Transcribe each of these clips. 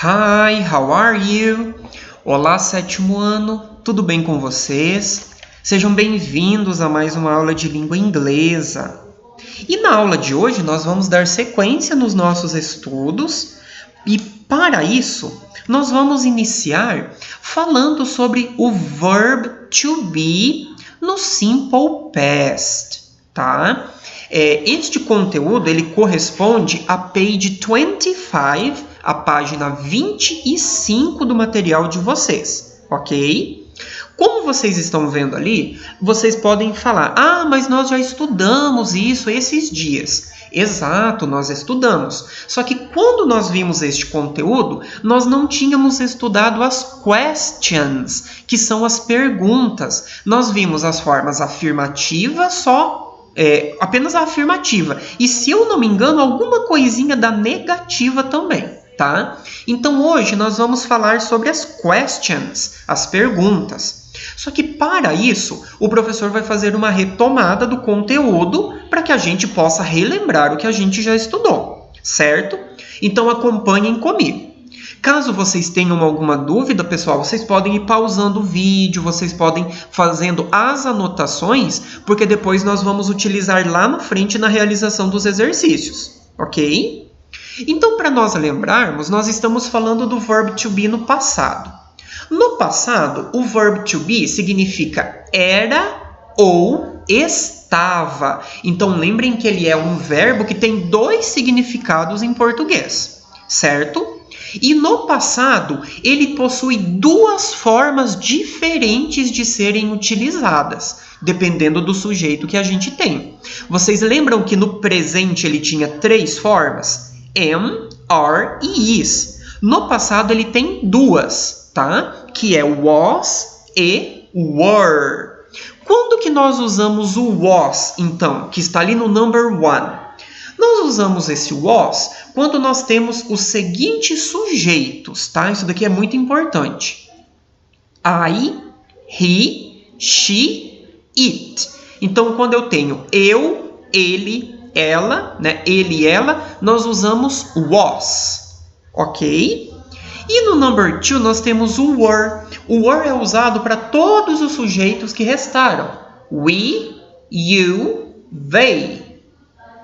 Hi, how are you? Olá, sétimo ano, tudo bem com vocês? Sejam bem-vindos a mais uma aula de língua inglesa. E na aula de hoje nós vamos dar sequência nos nossos estudos e para isso nós vamos iniciar falando sobre o verb to be no simple past, tá? Este conteúdo ele corresponde a page 25, a página 25 do material de vocês, ok? Como vocês estão vendo ali, vocês podem falar, mas nós já estudamos isso esses dias. Exato, nós estudamos. Só que quando nós vimos este conteúdo, nós não tínhamos estudado as questions, que são as perguntas. Nós vimos as formas afirmativas apenas a afirmativa. E se eu não me engano, alguma coisinha da negativa também, tá? Então hoje nós vamos falar sobre as questions, as perguntas. Só que para isso, o professor vai fazer uma retomada do conteúdo para que a gente possa relembrar o que a gente já estudou, certo? Então acompanhem comigo. Caso vocês tenham alguma dúvida, pessoal, vocês podem ir pausando o vídeo, vocês podem fazendo as anotações, porque depois nós vamos utilizar lá na frente na realização dos exercícios, ok? Então, para nós lembrarmos, nós estamos falando do verb to be no passado. No passado, o verb to be significa era ou estava. Então, lembrem que ele é um verbo que tem dois significados em português, certo? E no passado, ele possui duas formas diferentes de serem utilizadas, dependendo do sujeito que a gente tem. Vocês lembram que no presente ele tinha três formas? Am, are e is. No passado ele tem duas, tá? Que é was e were. Quando que nós usamos o was, então, que está ali no number 1? Nós usamos esse was quando nós temos os seguintes sujeitos, tá? Isso daqui é muito importante. I, he, she, it. Então, quando eu tenho eu, ele, ela, né? Ele e ela, nós usamos was, ok? E no number 2 nós temos o were. O were é usado para todos os sujeitos que restaram. We, you, they.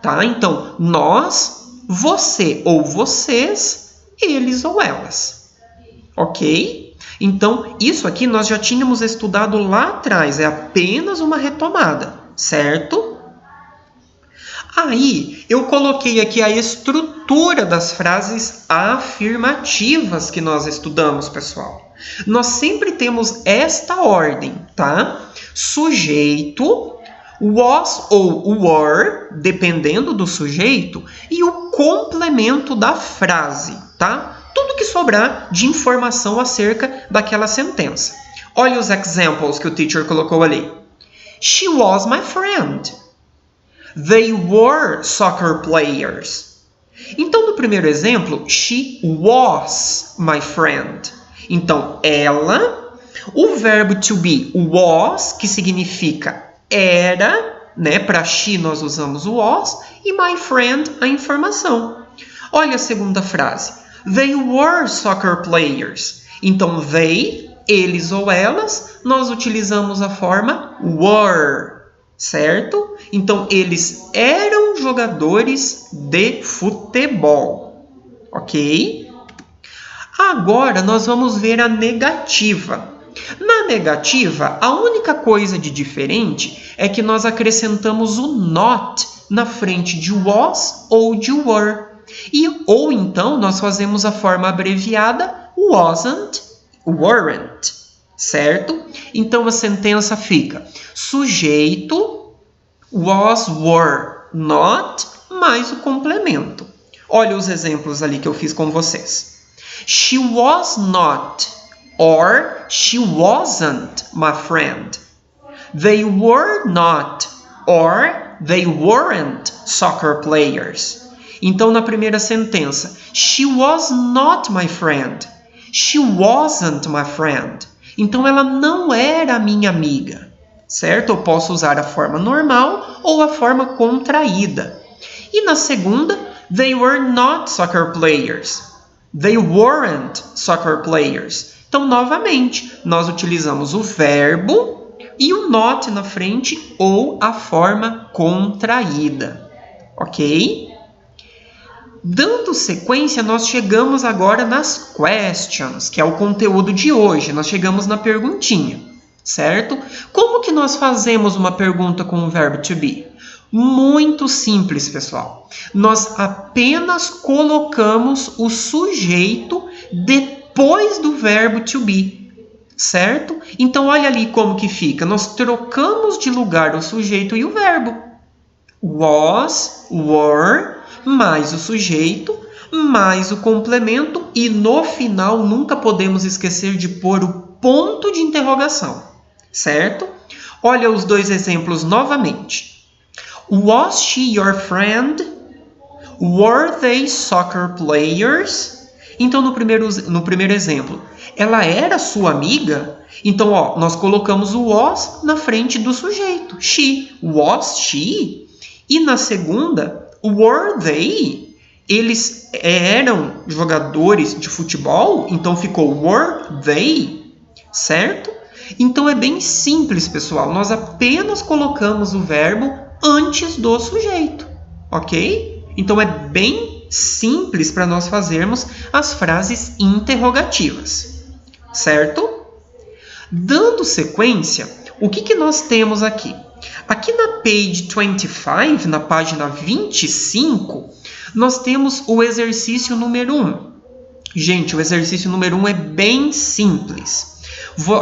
Tá? Então, nós, você ou vocês, eles ou elas. Ok? Então, isso aqui nós já tínhamos estudado lá atrás. É apenas uma retomada, certo? Aí, eu coloquei aqui a estrutura das frases afirmativas que nós estudamos, pessoal. Nós sempre temos esta ordem, tá? Sujeito, was ou were, dependendo do sujeito, e o complemento da frase, tá? Tudo que sobrar de informação acerca daquela sentença. Olha os examples que o teacher colocou ali. She was my friend. They were soccer players. Então, no primeiro exemplo, she was my friend. Então, ela, o verbo to be, was, que significa era, né? Para she nós usamos o was, e my friend, a informação. Olha a segunda frase. They were soccer players. Então, they, eles ou elas, nós utilizamos a forma were, certo? Então, eles eram jogadores de futebol, ok? Agora, nós vamos ver a negativa. Na negativa, a única coisa de diferente é que nós acrescentamos o not na frente de was ou de were. Ou então, nós fazemos a forma abreviada wasn't, weren't, certo? Então, a sentença fica sujeito, was, were, not, mais o complemento. Olha os exemplos ali que eu fiz com vocês. She was not, or she wasn't my friend. They were not, or they weren't soccer players. Então, na primeira sentença, she was not my friend. She wasn't my friend. Então, ela não era minha amiga, certo? Eu posso usar a forma normal ou a forma contraída. E na segunda, they were not soccer players. They weren't soccer players. Então, novamente, nós utilizamos o verbo e o not na frente ou a forma contraída. Ok? Dando sequência, nós chegamos agora nas questions, que é o conteúdo de hoje. Nós chegamos na perguntinha, certo? Como que nós fazemos uma pergunta com o verbo to be? Muito simples, pessoal. Nós apenas colocamos o sujeito depois do verbo to be, certo? Então, olha ali como que fica. Nós trocamos de lugar o sujeito e o verbo. Was, were, mais o sujeito, mais o complemento e no final nunca podemos esquecer de pôr o ponto de interrogação, certo? Olha os dois exemplos novamente. Was she your friend? Were they soccer players? Então, no primeiro exemplo, ela era sua amiga? Então, nós colocamos o was na frente do sujeito. She. Was she? E na segunda, were they? Eles eram jogadores de futebol? Então, ficou were they? Certo? Então, é bem simples, pessoal. Nós apenas colocamos o verbo antes do sujeito, ok? Então, é bem simples para nós fazermos as frases interrogativas, certo? Dando sequência, o que nós temos aqui? Aqui na page 25, na página 25, nós temos o exercício número 1. Gente, o exercício número 1 é bem simples.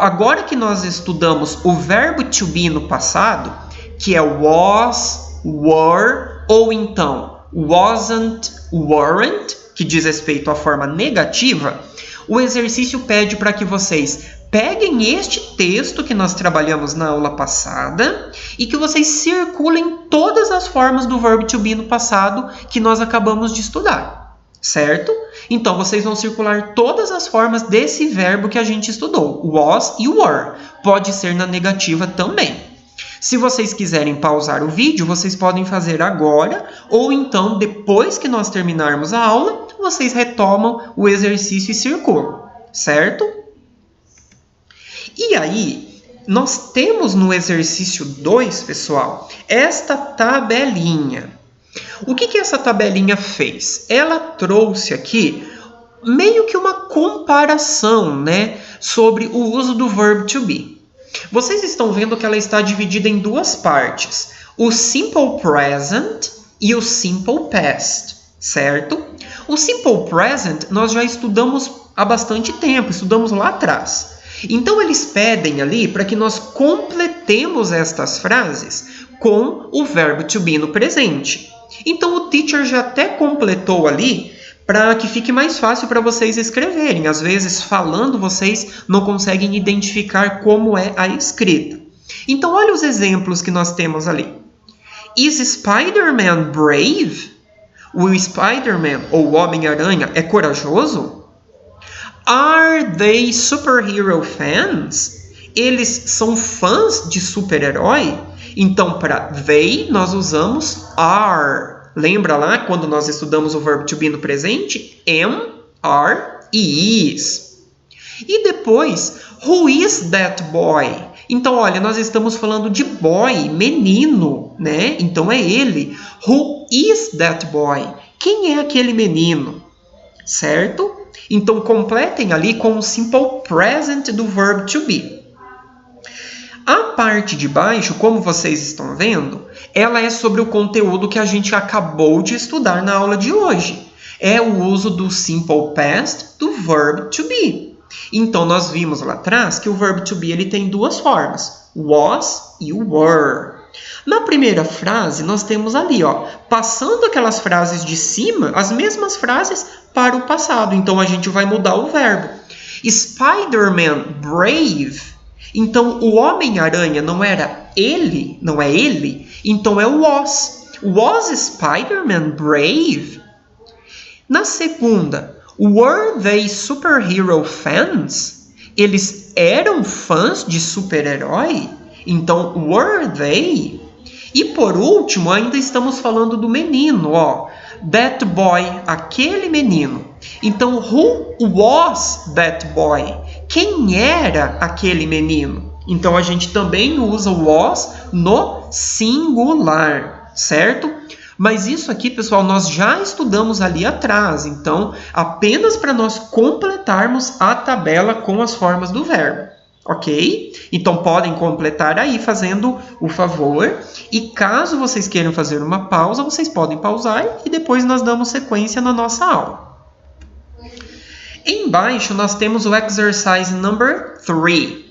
Agora que nós estudamos o verbo to be no passado, que é was, were, ou então wasn't, weren't, que diz respeito à forma negativa, o exercício pede para que vocês peguem este texto que nós trabalhamos na aula passada e que vocês circulem todas as formas do verbo to be no passado que nós acabamos de estudar, certo? Então, vocês vão circular todas as formas desse verbo que a gente estudou, was e were. Pode ser na negativa também. Se vocês quiserem pausar o vídeo, vocês podem fazer agora, ou então, depois que nós terminarmos a aula, vocês retomam o exercício e circulam, certo? E aí, nós temos no exercício 2, pessoal, esta tabelinha. O que essa tabelinha fez? Ela trouxe aqui meio que uma comparação, né, sobre o uso do verbo to be. Vocês estão vendo que ela está dividida em duas partes, o simple present e o simple past, certo? O simple present nós já estudamos há bastante tempo, estudamos lá atrás. Então, eles pedem ali para que nós completemos estas frases com o verbo to be no presente. Então, o teacher já até completou ali para que fique mais fácil para vocês escreverem. Às vezes, falando, vocês não conseguem identificar como é a escrita. Então, olha os exemplos que nós temos ali. Is Spider-Man brave? O Spider-Man, ou o Homem-Aranha, é corajoso? Are they superhero fans? Eles são fãs de super-herói? Então, para they, nós usamos are. Lembra lá quando nós estudamos o verbo to be no presente? Am, are e is. E depois, who is that boy? Então, olha, nós estamos falando de boy, menino, né? Então, é ele. Who is that boy? Quem é aquele menino? Certo? Então, completem ali com o simple present do verbo to be. A parte de baixo, como vocês estão vendo, ela é sobre o conteúdo que a gente acabou de estudar na aula de hoje. É o uso do simple past do verb to be. Então, nós vimos lá atrás que o verbo to be ele tem duas formas, was e were. Na primeira frase, nós temos ali, passando aquelas frases de cima, as mesmas frases para o passado. Então, a gente vai mudar o verbo. Spider-Man brave. Então, o Homem-Aranha não era ele, não é ele, então é o was. Was Spider-Man brave? Na segunda, were they superhero fans? Eles eram fãs de super-herói? Então, were they? E por último, ainda estamos falando do menino, That boy, aquele menino. Então, who was that boy? Quem era aquele menino? Então, a gente também usa o was no singular, certo? Mas isso aqui, pessoal, nós já estudamos ali atrás. Então, apenas para nós completarmos a tabela com as formas do verbo. Ok? Então, podem completar aí fazendo o favor. E caso vocês queiram fazer uma pausa, vocês podem pausar e depois nós damos sequência na nossa aula. Embaixo, nós temos o exercise number 3.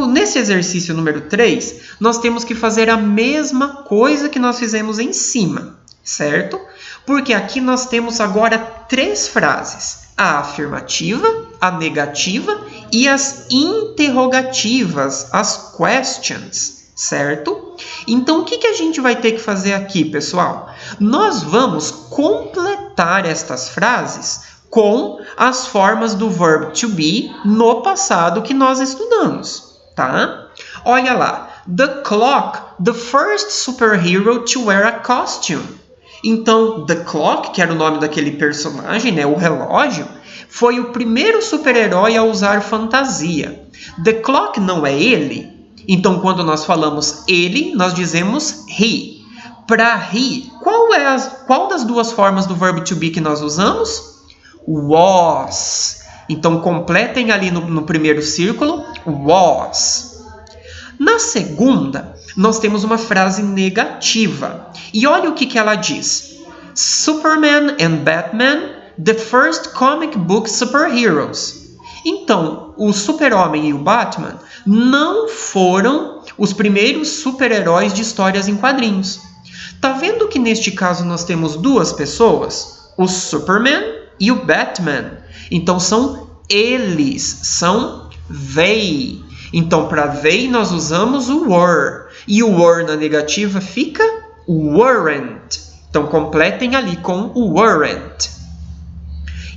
Nesse exercício número 3, nós temos que fazer a mesma coisa que nós fizemos em cima, certo? Porque aqui nós temos agora 3 frases. A afirmativa, a negativa e as interrogativas, as questions, certo? Então, o que a gente vai ter que fazer aqui, pessoal? Nós vamos completar estas frases com as formas do verb to be no passado que nós estudamos, tá? Olha lá. The clock, the first superhero to wear a costume. Então, the clock, que era o nome daquele personagem, né, o relógio, foi o primeiro super-herói a usar fantasia. The clock não é ele. Então, quando nós falamos ele, nós dizemos he. Para he, qual das duas formas do verb to be que nós usamos? Was. Então, completem ali no primeiro círculo, was. Na segunda, nós temos uma frase negativa. E olha o que ela diz. Superman and Batman, the first comic book superheroes. Então, o Super-Homem e o Batman não foram os primeiros super-heróis de histórias em quadrinhos. Tá vendo que neste caso nós temos duas pessoas? O Superman e o Batman. Então, são eles, são they. Então, para they, nós usamos o were. E o were na negativa fica weren't. Então, completem ali com o weren't.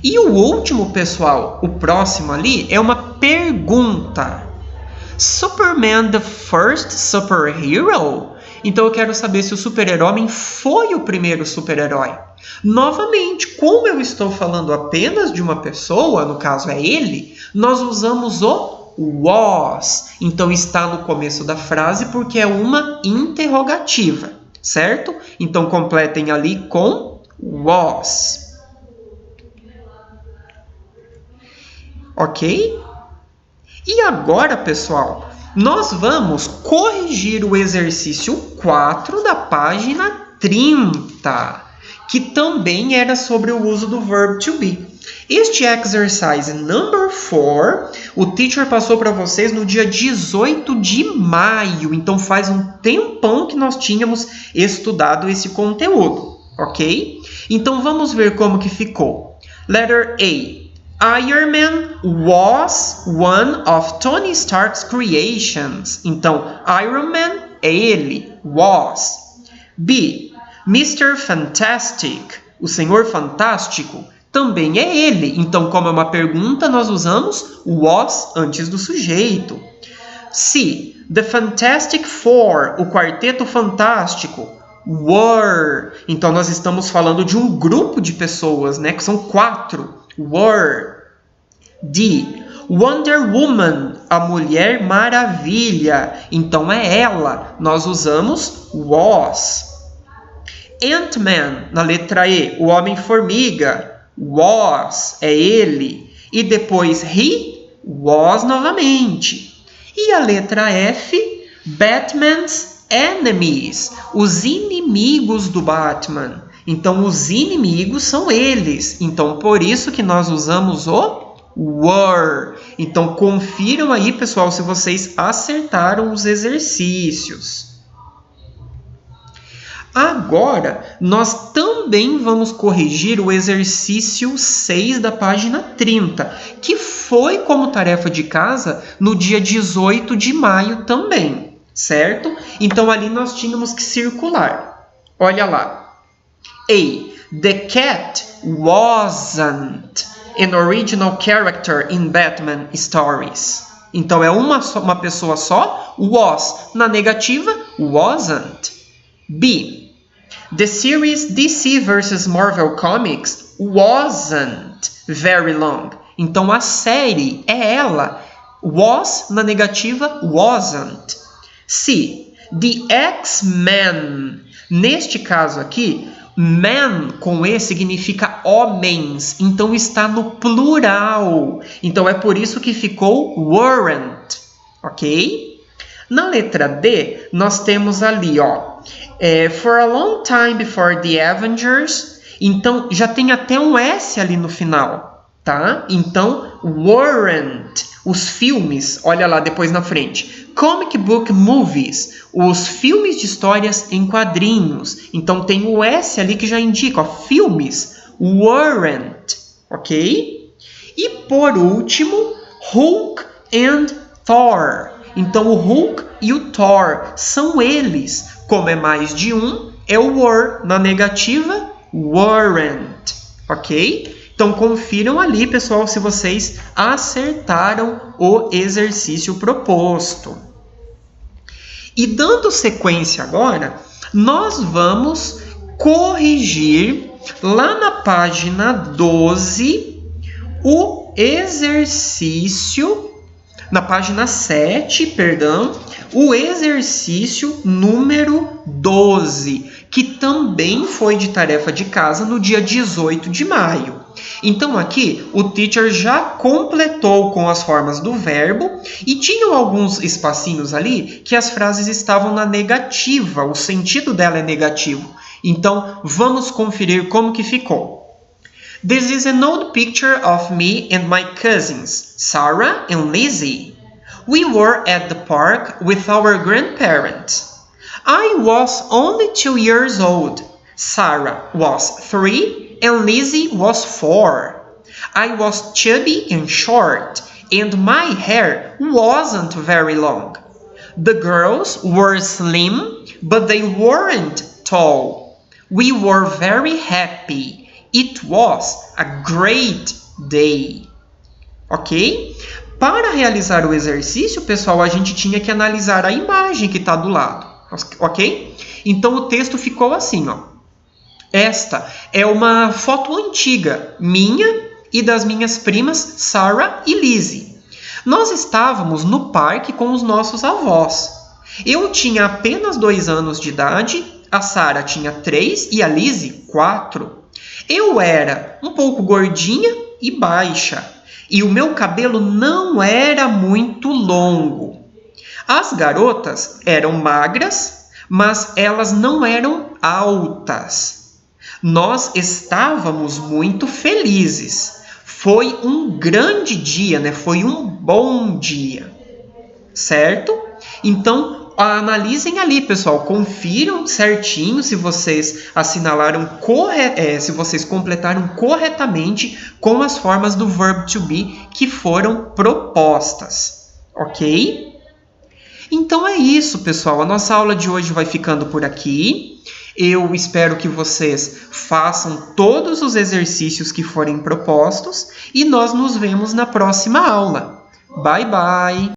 E o último, pessoal, o próximo ali, é uma pergunta. Superman the first superhero? Então eu quero saber se o super-herói foi o primeiro super-herói. Novamente, como eu estou falando apenas de uma pessoa, no caso é ele, nós usamos o was. Então está no começo da frase porque é uma interrogativa, certo? Então completem ali com was. Ok? E agora, pessoal, nós vamos corrigir o exercício 4 da página 30, que também era sobre o uso do verb to be. Este exercise number 4, o teacher passou para vocês no dia 18 de maio, então faz um tempão que nós tínhamos estudado esse conteúdo, ok? Então vamos ver como que ficou. Letter A. Iron Man was one of Tony Stark's creations. Então, Iron Man é ele, was. B. Mr. Fantastic, o Senhor Fantástico, também é ele. Então, como é uma pergunta, nós usamos was antes do sujeito. C. The Fantastic Four, o Quarteto Fantástico, were. Então, nós estamos falando de um grupo de pessoas, né? Que são 4. Were. D. Wonder Woman, a Mulher Maravilha. Então é ela. Nós usamos was. Ant-Man, na letra E, o Homem-Formiga. Was, é ele. E depois he, was novamente. E a letra F, Batman's enemies, os inimigos do Batman. Então, os inimigos são eles. Então, por isso que nós usamos o were. Então, confiram aí, pessoal, se vocês acertaram os exercícios. Agora, nós também vamos corrigir o exercício 6 da página 30, que foi como tarefa de casa no dia 18 de maio também, certo? Então, ali nós tínhamos que circular. Olha lá. A. The cat wasn't an original character in Batman stories. Então, é uma pessoa só, was. Na negativa, wasn't. B. The series DC vs Marvel Comics wasn't very long. Então, a série é ela. Was na negativa, wasn't. C. The X-Men. Neste caso aqui, men com E significa homens. Então, está no plural. Então, é por isso que ficou weren't. Ok? Na letra D, nós temos ali, ó. For a long time before the Avengers. Então, já tem até um S ali no final, tá? Então, weren't. Os filmes, olha lá depois na frente. Comic book movies. Os filmes de histórias em quadrinhos. Então, tem o S ali que já indica, ó. Filmes. Weren't. Ok? E, por último, Hulk and Thor. Então, o Hulk e o Thor são eles. Como é mais de um, é o were. Na negativa, weren't. Ok? Então, confiram ali, pessoal, se vocês acertaram o exercício proposto. E dando sequência agora, nós vamos corrigir lá na página 12 o exercício... Na página 7, perdão, o exercício número 12, que também foi de tarefa de casa no dia 18 de maio. Então, aqui, o teacher já completou com as formas do verbo e tinham alguns espacinhos ali que as frases estavam na negativa, o sentido dela é negativo. Então, vamos conferir como que ficou. This is an old picture of me and my cousins, Sarah and Lizzie. We were at the park with our grandparents. I was only 2 years old. Sarah was 3 and Lizzie was 4. I was chubby and short, and my hair wasn't very long. The girls were slim, but they weren't tall. We were very happy. It was a great day. Ok? Para realizar o exercício, pessoal, a gente tinha que analisar a imagem que está do lado. Ok? Então, o texto ficou assim, ó. Esta é uma foto antiga, minha e das minhas primas Sarah e Lizzie. Nós estávamos no parque com os nossos avós. Eu tinha apenas 2 anos de idade, a Sarah tinha 3 e a Lizzie 4. Eu era um pouco gordinha e baixa, e o meu cabelo não era muito longo. As garotas eram magras, mas elas não eram altas. Nós estávamos muito felizes. Foi um grande dia, né? Foi um bom dia. Certo? Então, analisem ali, pessoal. Confiram certinho se vocês assinalaram se vocês completaram corretamente com as formas do verb to be que foram propostas. Ok? Então é isso, pessoal. A nossa aula de hoje vai ficando por aqui. Eu espero que vocês façam todos os exercícios que forem propostos e nós nos vemos na próxima aula. Bye, bye!